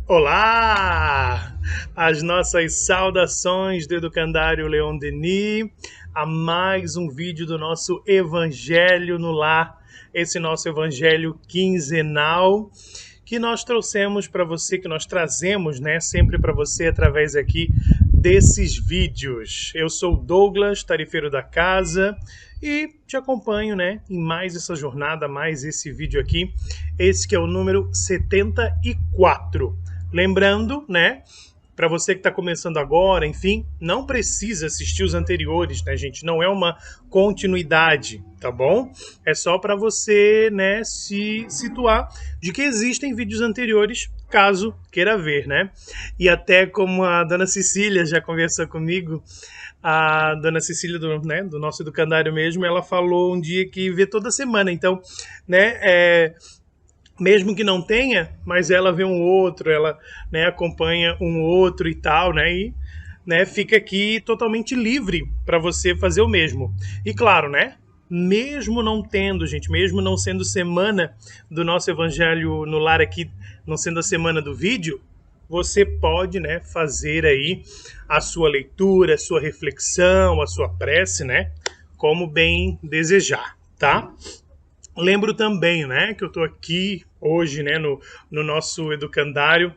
Olá! As nossas saudações do Educandário Leon Denis a mais um vídeo do nosso Evangelho no Lar, esse nosso Evangelho quinzenal que nós trouxemos para você, que nós trazemos, né, sempre para você através aqui desses vídeos. Eu sou o Douglas, tarifeiro da casa, e te acompanho, né, em mais essa jornada, mais esse vídeo aqui, esse que é o número 74. Lembrando, né, para você que está começando agora, enfim, não precisa assistir os anteriores, né, gente? Não é uma continuidade, tá bom? É só para você, né, se situar de que existem vídeos anteriores, caso queira ver, né? E até como a dona Cecília já conversou comigo, a dona Cecília do nosso educandário mesmo, ela falou um dia que vê toda semana, então, né, mesmo que não tenha, mas ela vê um outro, ela, né, acompanha um outro e tal, né, e, né, fica aqui totalmente livre para você fazer o mesmo. E claro, né, mesmo não tendo, gente, mesmo não sendo semana do nosso Evangelho no Lar aqui, não sendo a semana do vídeo, você pode, né, fazer aí a sua leitura, a sua reflexão, a sua prece, né, como bem desejar, tá? Lembro também, né, que eu estou aqui hoje, né, no nosso educandário,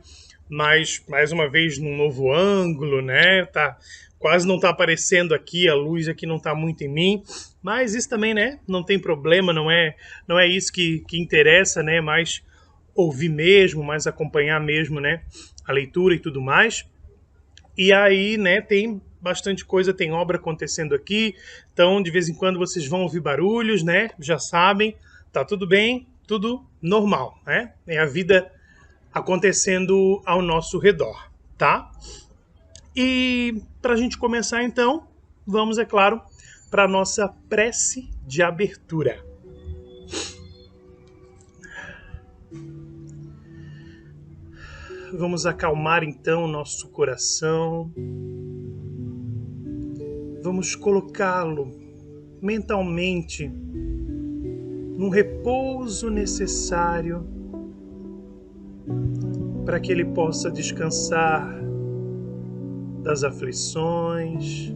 mas mais uma vez num novo ângulo, né, tá quase não está aparecendo aqui, a luz aqui não está muito em mim, mas isso também, né, não tem problema, não é isso que interessa, né, mais ouvir mesmo, mais acompanhar mesmo, né, a leitura e tudo mais. E aí, né, tem bastante coisa, tem obra acontecendo aqui, então de vez em quando vocês vão ouvir barulhos, né, já sabem, tá tudo bem, tudo normal, né, é a vida acontecendo ao nosso redor, tá? E para a gente começar então, vamos, é claro, para a nossa prece de abertura. Vamos acalmar então o nosso coração, vamos colocá-lo mentalmente num repouso necessário para que ele possa descansar das aflições,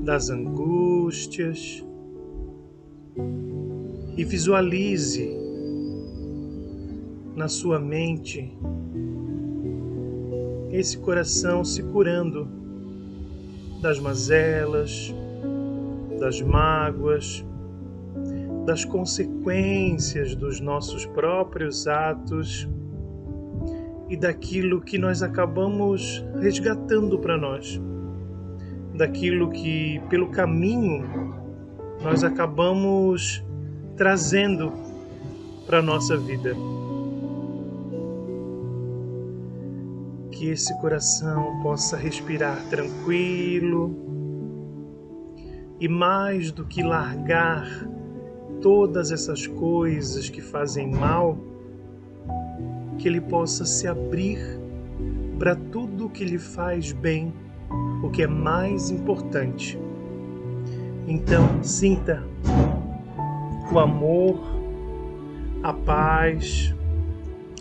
das angústias, e visualize na sua mente esse coração se curando das mazelas, das mágoas, das consequências dos nossos próprios atos e daquilo que nós acabamos resgatando para nós, daquilo que pelo caminho nós acabamos trazendo para a nossa vida. Que esse coração possa respirar tranquilo e, mais do que largar todas essas coisas que fazem mal, que ele possa se abrir para tudo que lhe faz bem, o que é mais importante. Então, sinta o amor, a paz,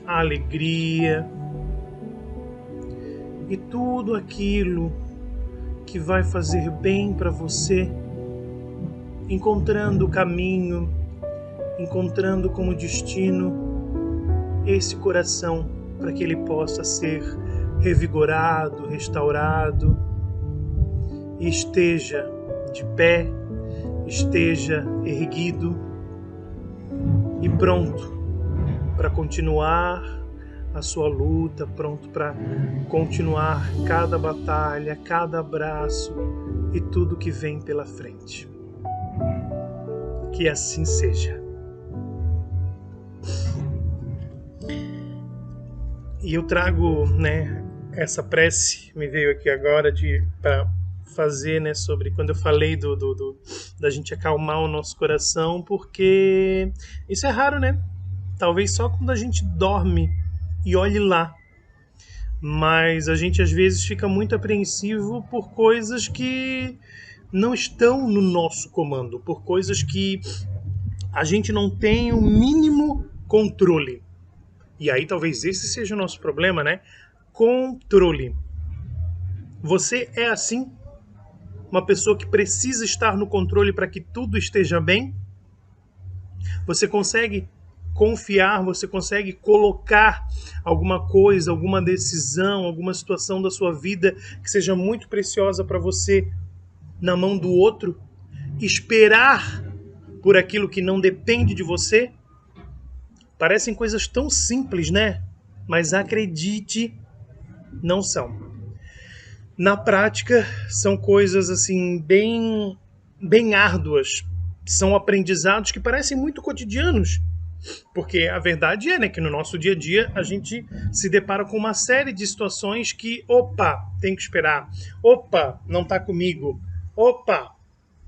a alegria e tudo aquilo que vai fazer bem para você, encontrando o caminho, encontrando como destino esse coração para que ele possa ser revigorado, restaurado e esteja de pé, esteja erguido e pronto para continuar a sua luta, pronto para continuar cada batalha, cada abraço e tudo que vem pela frente. Que assim seja. E eu trago, né, essa prece, me veio aqui agora para fazer, né, sobre quando eu falei da gente acalmar o nosso coração, porque isso é raro, né? Talvez só quando a gente dorme e olhe lá. Mas a gente às vezes fica muito apreensivo por coisas que não estão no nosso comando, por coisas que a gente não tem o mínimo controle. E aí talvez esse seja o nosso problema, né? Controle. Você é assim? Uma pessoa que precisa estar no controle para que tudo esteja bem? Você consegue confiar, você consegue colocar alguma coisa, alguma decisão, alguma situação da sua vida que seja muito preciosa para você na mão do outro? Esperar por aquilo que não depende de você? Parecem coisas tão simples, né? Mas acredite, não são. Na prática, são coisas assim bem árduas. São aprendizados que parecem muito cotidianos. Porque a verdade é, né, que no nosso dia a dia a gente se depara com uma série de situações que, opa, tem que esperar. Opa, não tá comigo. Opa,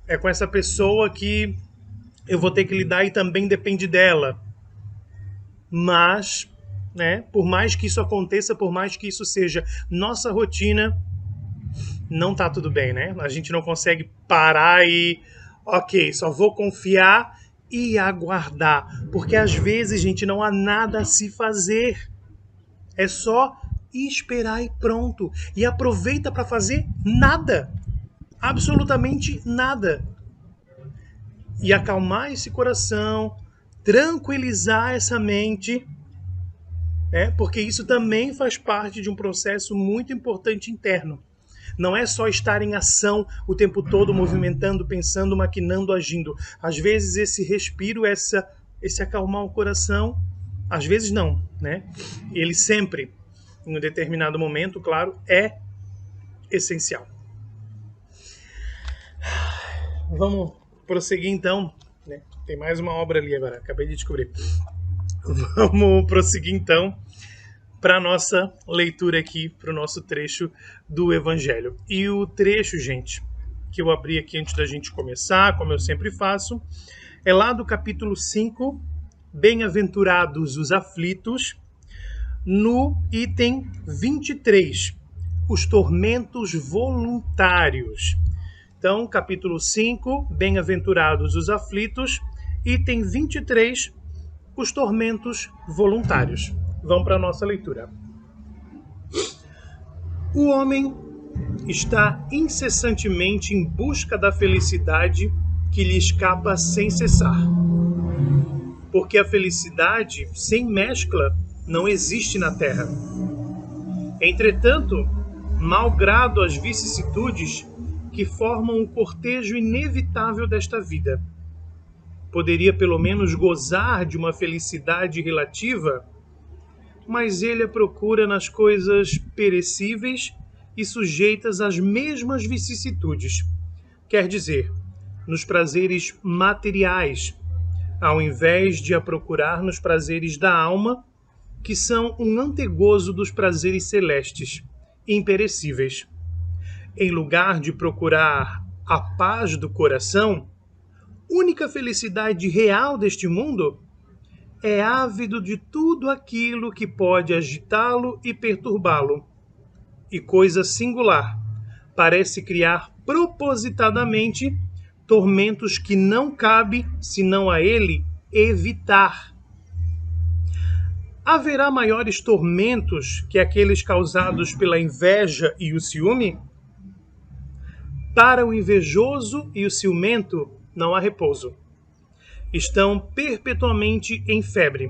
é com essa pessoa que eu vou ter que lidar e também depende dela. Mas, né, por mais que isso aconteça, por mais que isso seja nossa rotina, não tá tudo bem, né? A gente não consegue parar e, ok, só vou confiar e aguardar. Porque às vezes, gente, não há nada a se fazer. É só esperar e pronto. E aproveita para fazer nada. Absolutamente nada. E acalmar esse coração, tranquilizar essa mente, porque isso também faz parte de um processo muito importante interno. Não é só estar em ação o tempo todo, movimentando, pensando, maquinando, agindo. Às vezes esse respiro, esse acalmar o coração, às vezes não, né? Ele sempre, em um determinado momento, claro, é essencial. Vamos prosseguir então, né? Tem mais uma obra ali agora, acabei de descobrir. Vamos prosseguir então para a nossa leitura aqui, para o nosso trecho do Evangelho. E o trecho, gente, que eu abri aqui antes da gente começar, como eu sempre faço, é lá do capítulo 5, Bem-aventurados os aflitos, no item 23, os tormentos voluntários. Então, capítulo 5, Bem-aventurados os aflitos, item 23, os tormentos voluntários. Vamos para a nossa leitura. O homem está incessantemente em busca da felicidade que lhe escapa sem cessar. Porque a felicidade sem mescla não existe na terra. Entretanto, malgrado as vicissitudes que formam o cortejo inevitável desta vida, poderia pelo menos gozar de uma felicidade relativa, mas ele a procura nas coisas perecíveis e sujeitas às mesmas vicissitudes, quer dizer, nos prazeres materiais, ao invés de a procurar nos prazeres da alma, que são um antegozo dos prazeres celestes, imperecíveis. Em lugar de procurar a paz do coração, única felicidade real deste mundo, é ávido de tudo aquilo que pode agitá-lo e perturbá-lo. E coisa singular, parece criar propositadamente tormentos que não cabe, senão a ele, evitar. Haverá maiores tormentos que aqueles causados pela inveja e o ciúme? Para o invejoso e o ciumento não há repouso. Estão perpetuamente em febre.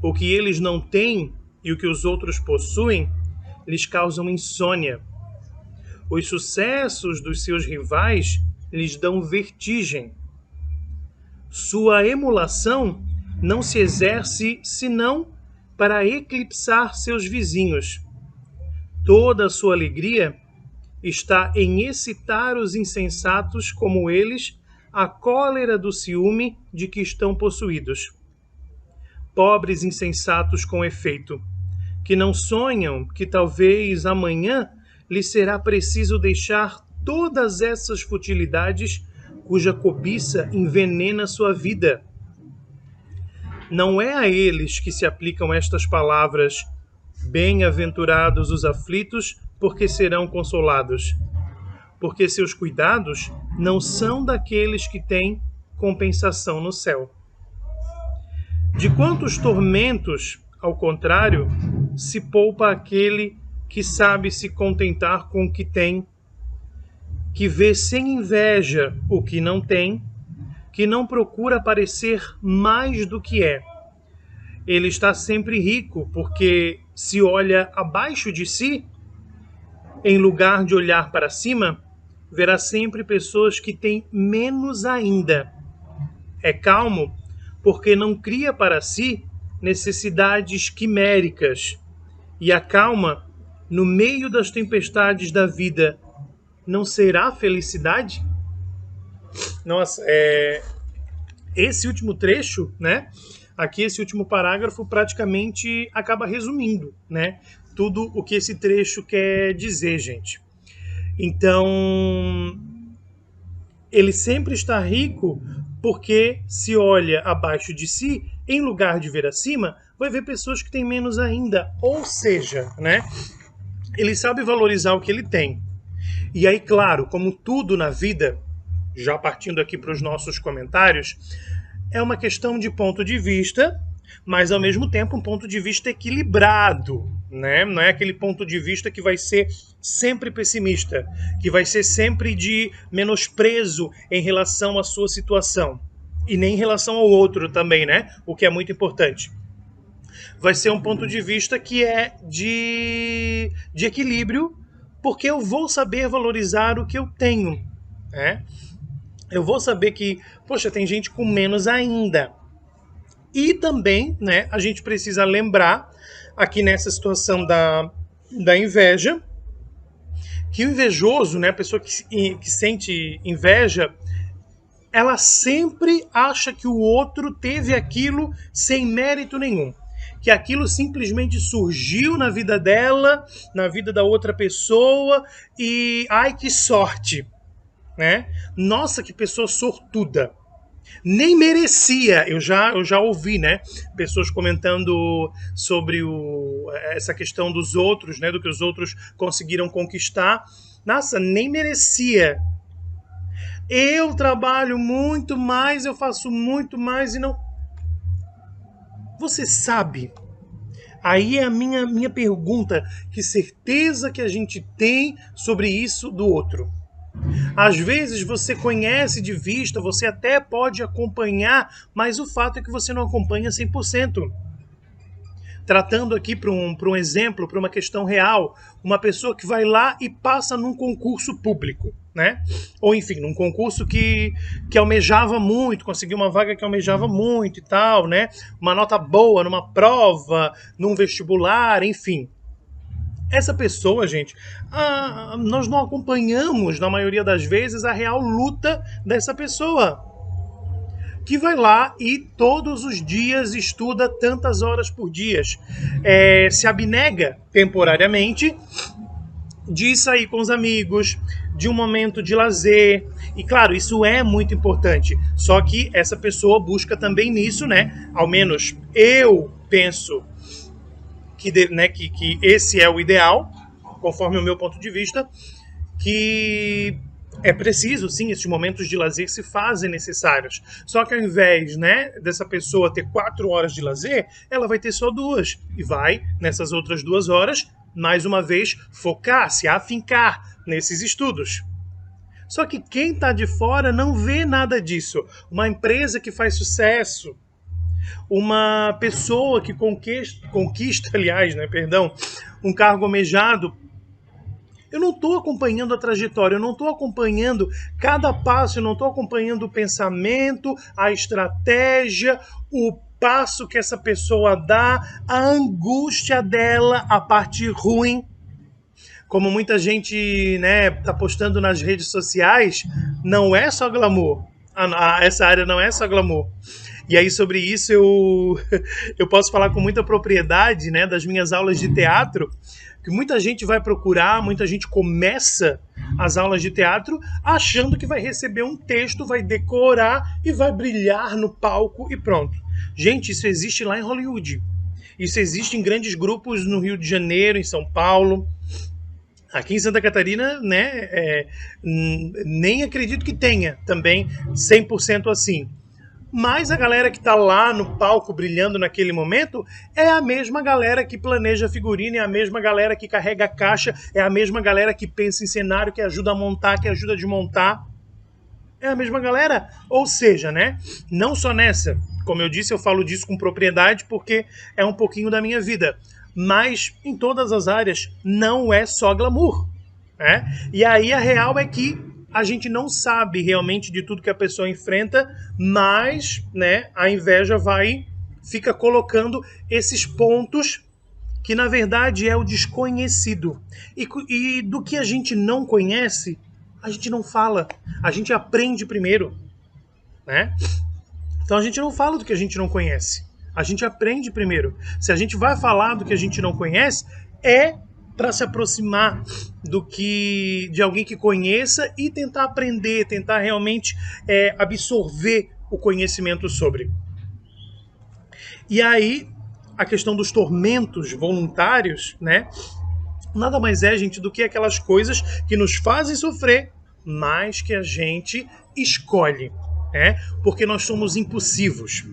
O que eles não têm e o que os outros possuem lhes causam insônia. Os sucessos dos seus rivais lhes dão vertigem. Sua emulação não se exerce senão para eclipsar seus vizinhos. Toda a sua alegria está em excitar os insensatos como eles a cólera do ciúme de que estão possuídos. Pobres insensatos com efeito, que não sonham que talvez amanhã lhes será preciso deixar todas essas futilidades cuja cobiça envenena sua vida. Não é a eles que se aplicam estas palavras: bem-aventurados os aflitos, porque serão consolados. Porque seus cuidados não são daqueles que têm compensação no céu. De quantos tormentos Ao contrário, se poupa aquele que sabe se contentar com o que tem, que vê sem inveja o que não tem, que não procura parecer mais do que é. Ele está sempre rico porque se olha abaixo de si, em lugar de olhar para cima, verá sempre pessoas que têm menos ainda. É calmo porque não cria para si necessidades quiméricas e a calma no meio das tempestades da vida não será felicidade? Nossa, esse último trecho, né? Aqui esse último parágrafo praticamente acaba resumindo, né? Tudo o que esse trecho quer dizer, gente. Então, ele sempre está rico porque se olha abaixo de si, em lugar de ver acima, vai ver pessoas que têm menos ainda. Ou seja, né? Ele sabe valorizar o que ele tem. E aí, claro, como tudo na vida, já partindo aqui para os nossos comentários, é uma questão de ponto de vista, mas ao mesmo tempo um ponto de vista equilibrado, né? Não é aquele ponto de vista que vai ser sempre pessimista, que vai ser sempre de menosprezo em relação à sua situação e nem em relação ao outro também, né? O que é muito importante. Vai ser um ponto de vista que é de equilíbrio, porque eu vou saber valorizar o que eu tenho, né? Eu vou saber que, poxa, tem gente com menos ainda. E também, né, a gente precisa lembrar, aqui nessa situação da inveja, que o invejoso, né, a pessoa que sente inveja, ela sempre acha que o outro teve aquilo sem mérito nenhum. Que aquilo simplesmente surgiu na vida dela, na vida da outra pessoa, e ai que sorte, né? Nossa, que pessoa sortuda. Nem merecia. Eu já ouvi, né? Pessoas comentando sobre essa questão dos outros, né? Do que os outros conseguiram conquistar. Nossa, nem merecia. Eu trabalho muito mais, eu faço muito mais e não. Você sabe? Aí é a minha pergunta. Que certeza que a gente tem sobre isso do outro? Às vezes você conhece de vista, você até pode acompanhar, mas o fato é que você não acompanha 100%. Tratando aqui para um exemplo, para uma questão real, uma pessoa que vai lá e passa num concurso público, né? Ou enfim, num concurso que almejava muito, conseguiu uma vaga que almejava muito e tal, né? Uma nota boa numa prova, num vestibular, enfim. Essa pessoa, gente, nós não acompanhamos, na maioria das vezes, a real luta dessa pessoa. Que vai lá e todos os dias estuda tantas horas por dia. Se abnega temporariamente de sair com os amigos, de um momento de lazer. E claro, isso é muito importante. Só que essa pessoa busca também nisso, né? Ao menos eu penso que esse é o ideal, conforme o meu ponto de vista, que é preciso, sim, esses momentos de lazer se fazem necessários. Só que ao invés, né, dessa pessoa ter 4 horas de lazer, ela vai ter só 2. E vai, nessas outras 2 horas, mais uma vez, focar, se afincar nesses estudos. Só que quem está de fora não vê nada disso. Uma empresa que faz sucesso, uma pessoa que conquista, aliás, né, perdão, um cargo almejado, eu não estou acompanhando a trajetória, eu não estou acompanhando cada passo, eu não estou acompanhando o pensamento, a estratégia, o passo que essa pessoa dá, a angústia dela, a parte ruim. Como muita gente, né, tá postando nas redes sociais, não é só glamour. Essa área não é só glamour. E aí sobre isso eu posso falar com muita propriedade, né, das minhas aulas de teatro, que muita gente vai procurar, muita gente começa as aulas de teatro achando que vai receber um texto, vai decorar e vai brilhar no palco e pronto. Gente, isso existe lá em Hollywood. Isso existe em grandes grupos no Rio de Janeiro, em São Paulo. Aqui em Santa Catarina, né, nem acredito que tenha também 100% assim. Mas a galera que tá lá no palco brilhando naquele momento é a mesma galera que planeja figurino, é a mesma galera que carrega a caixa, é a mesma galera que pensa em cenário, que ajuda a montar, que ajuda a desmontar. É a mesma galera. Ou seja, né? Não só nessa. Como eu disse, eu falo disso com propriedade porque é um pouquinho da minha vida. Mas em todas as áreas não é só glamour. Né? E aí a real é que a gente não sabe realmente de tudo que a pessoa enfrenta, mas, né, a inveja fica colocando esses pontos que na verdade é o desconhecido. E do que a gente não conhece, a gente não fala. A gente aprende primeiro, né? Então a gente não fala do que a gente não conhece. A gente aprende primeiro. Se a gente vai falar do que a gente não conhece, é para se aproximar de alguém que conheça e tentar aprender, tentar realmente absorver o conhecimento sobre. E aí, a questão dos tormentos voluntários, né? Nada mais é, gente, do que aquelas coisas que nos fazem sofrer, mas que a gente escolhe, né? Porque nós somos impulsivos.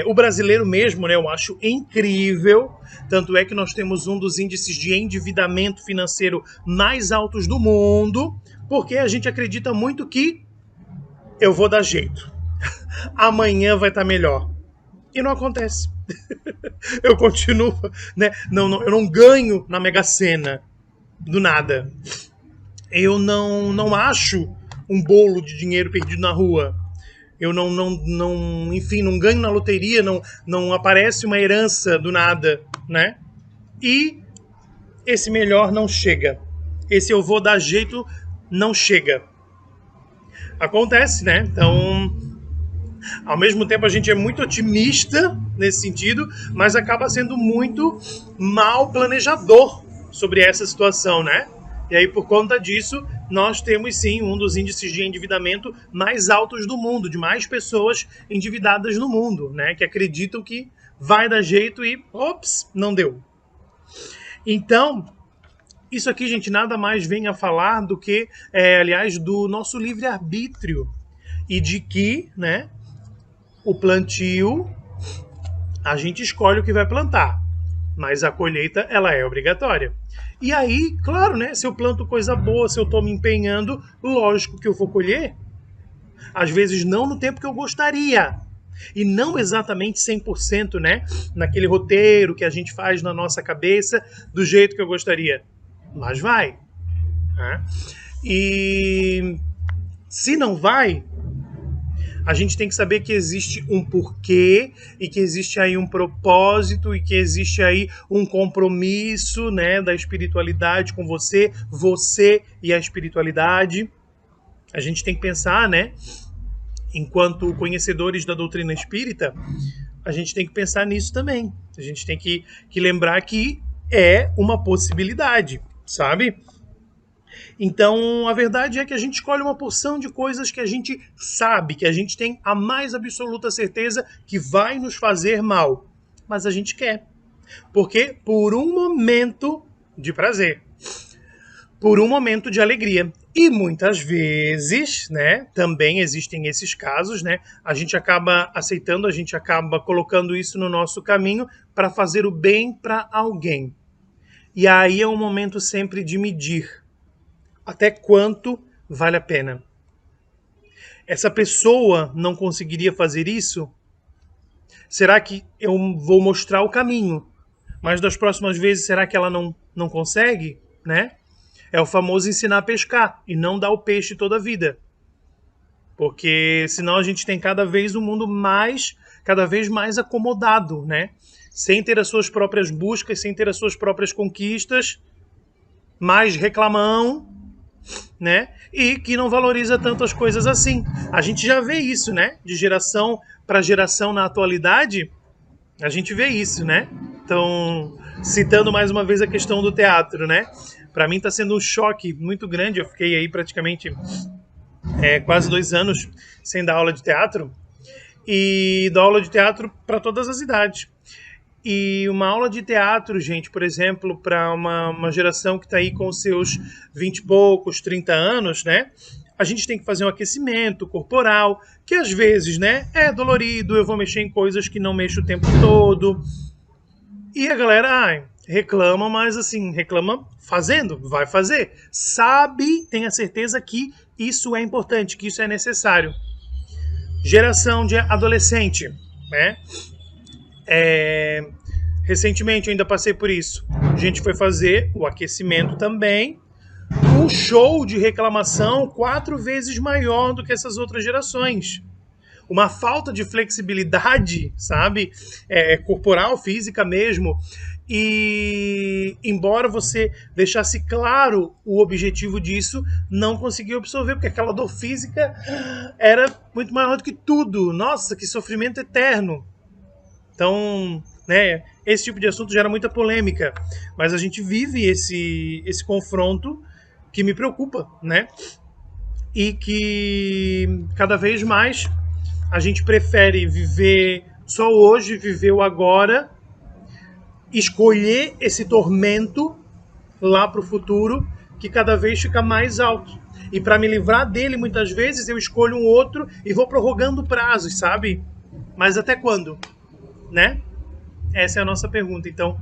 O brasileiro mesmo, né, eu acho incrível, tanto é que nós temos um dos índices de endividamento financeiro mais altos do mundo, porque a gente acredita muito que eu vou dar jeito, amanhã vai estar melhor. E não acontece. Eu continuo, né? Eu não ganho na Mega Sena do nada. Eu não acho um bolo de dinheiro perdido na rua. Eu enfim, não ganho na loteria, não aparece uma herança do nada, né? E esse melhor não chega. Esse eu vou dar jeito não chega. Acontece, né? Então, ao mesmo tempo a gente é muito otimista nesse sentido, mas acaba sendo muito mal planejador sobre essa situação, né? E aí, por conta disso, nós temos sim um dos índices de endividamento mais altos do mundo, de mais pessoas endividadas no mundo, né? Que acreditam que vai dar jeito e, ops, não deu. Então, isso aqui, gente, nada mais vem a falar do que, aliás, do nosso livre-arbítrio e de que, né, o plantio, a gente escolhe o que vai plantar, mas a colheita, ela é obrigatória. E aí, claro, né, se eu planto coisa boa, se eu estou me empenhando, lógico que eu vou colher. Às vezes não no tempo que eu gostaria. E não exatamente 100%, né, naquele roteiro que a gente faz na nossa cabeça, do jeito que eu gostaria. Mas vai. Né? E se não vai, a gente tem que saber que existe um porquê e que existe aí um propósito e que existe aí um compromisso, né, da espiritualidade com você e a espiritualidade. A gente tem que pensar, né, enquanto conhecedores da doutrina espírita, a gente tem que pensar nisso também. A gente tem que lembrar que é uma possibilidade, sabe? Então, a verdade é que a gente escolhe uma porção de coisas que a gente sabe, que a gente tem a mais absoluta certeza que vai nos fazer mal. Mas a gente quer. Porque por um momento de prazer, por um momento de alegria. E muitas vezes, né, também existem esses casos, né, a gente acaba aceitando, a gente acaba colocando isso no nosso caminho para fazer o bem para alguém. E aí é um momento sempre de medir até quanto vale a pena. Essa pessoa não conseguiria fazer isso? Será que eu vou mostrar o caminho? Mas das próximas vezes, será que ela não consegue? Né? É o famoso ensinar a pescar e não dar o peixe toda a vida. Porque senão a gente tem cada vez um mundo cada vez mais acomodado, né? Sem ter as suas próprias buscas, sem ter as suas próprias conquistas, mais reclamão, né? E que não valoriza tanto as coisas assim. A gente já vê isso, né? De geração para geração na atualidade, a gente vê isso, né? Então, citando mais uma vez a questão do teatro, né? Para mim está sendo um choque muito grande. Eu fiquei aí praticamente quase 2 anos sem dar aula de teatro e dou aula de teatro para todas as idades. E uma aula de teatro, gente, por exemplo, para uma geração que está aí com seus 20 e poucos, 30 anos, né? a gente tem que fazer um aquecimento corporal, que às vezes, né, é dolorido, eu vou mexer em coisas que não mexo o tempo todo. E a galera reclama, mas assim, reclama fazendo, vai fazer. Sabe, tenha certeza que isso é importante, que isso é necessário. Geração de adolescente, né? Recentemente eu ainda passei por isso. A gente foi fazer o aquecimento também. Um show de reclamação 4 vezes maior do que essas outras gerações. Uma falta de flexibilidade, sabe? Corporal, física mesmo. E embora você deixasse claro o objetivo disso, não conseguiu absorver, porque aquela dor física era muito maior do que tudo. Nossa, que sofrimento eterno. Então, né, esse tipo de assunto gera muita polêmica, mas a gente vive esse confronto que me preocupa, né? E que cada vez mais a gente prefere viver só hoje, viver o agora, escolher esse tormento lá para o futuro, que cada vez fica mais alto. E para me livrar dele, muitas vezes, eu escolho um outro e vou prorrogando prazos, sabe? Mas até quando? Né? Essa é a nossa pergunta. Então,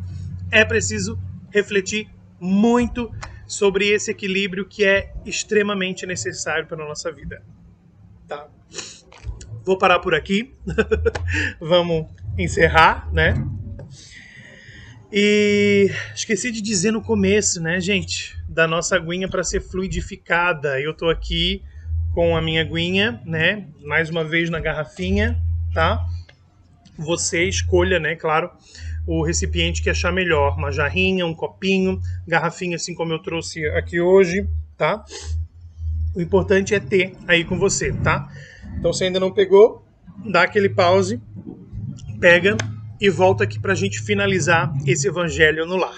é preciso refletir muito sobre esse equilíbrio que é extremamente necessário para a nossa vida. Tá? Vou parar por aqui. Vamos encerrar, né? E esqueci de dizer no começo, né, gente, da nossa aguinha para ser fluidificada. Eu tô aqui com a minha aguinha, né, mais uma vez na garrafinha, tá? Você escolha, né, claro, o recipiente que achar melhor. Uma jarrinha, um copinho, garrafinha, assim como eu trouxe aqui hoje, tá? O importante é ter aí com você, tá? Então, se ainda não pegou, dá aquele pause, pega e volta aqui pra gente finalizar esse Evangelho no Lar.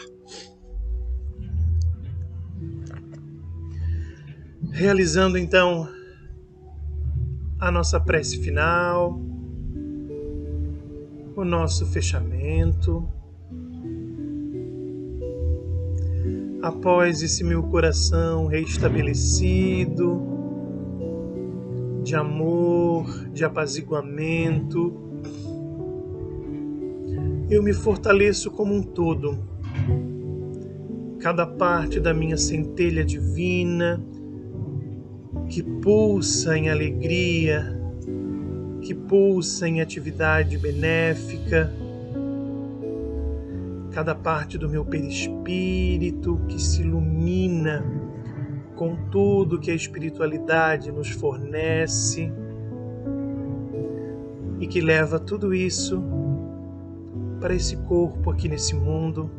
Realizando, então, a nossa prece final, o nosso fechamento. Após esse meu coração restabelecido, de amor, de apaziguamento, eu me fortaleço como um todo. Cada parte da minha centelha divina, que pulsa em alegria, que pulsa em atividade benéfica, cada parte do meu perispírito que se ilumina com tudo que a espiritualidade nos fornece e que leva tudo isso para esse corpo aqui nesse mundo,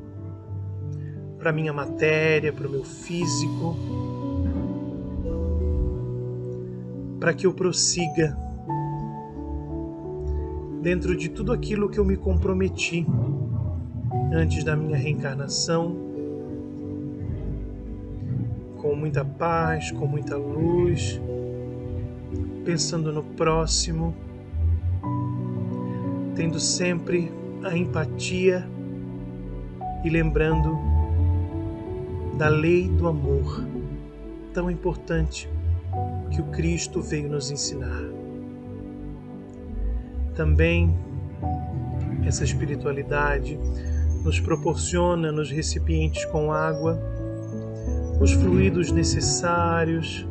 para minha matéria, para o meu físico, para que eu prossiga dentro de tudo aquilo que eu me comprometi antes da minha reencarnação, com muita paz, com muita luz, pensando no próximo, tendo sempre a empatia e lembrando da lei do amor, tão importante que o Cristo veio nos ensinar. Também essa espiritualidade nos proporciona nos recipientes com água os fluidos necessários,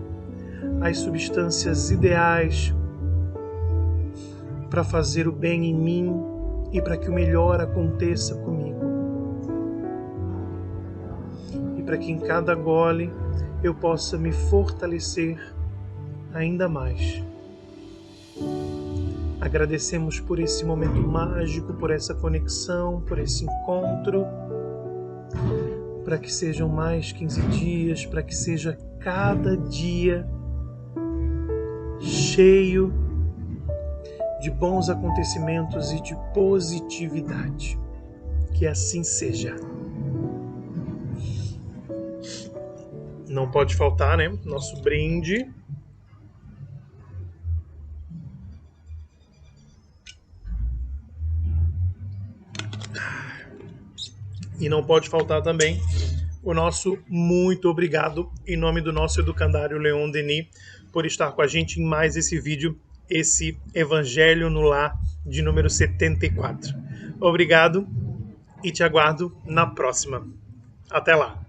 as substâncias ideais para fazer o bem em mim e para que o melhor aconteça comigo. E para que em cada gole eu possa me fortalecer ainda mais. Agradecemos por esse momento mágico, por essa conexão, por esse encontro, para que sejam mais 15 dias, para que seja cada dia cheio de bons acontecimentos e de positividade. Que assim seja. Não pode faltar, né? Nosso brinde. E não pode faltar também o nosso muito obrigado em nome do nosso educandário Leon Denis por estar com a gente em mais esse vídeo, esse Evangelho no Lar de número 74. Obrigado e te aguardo na próxima. Até lá!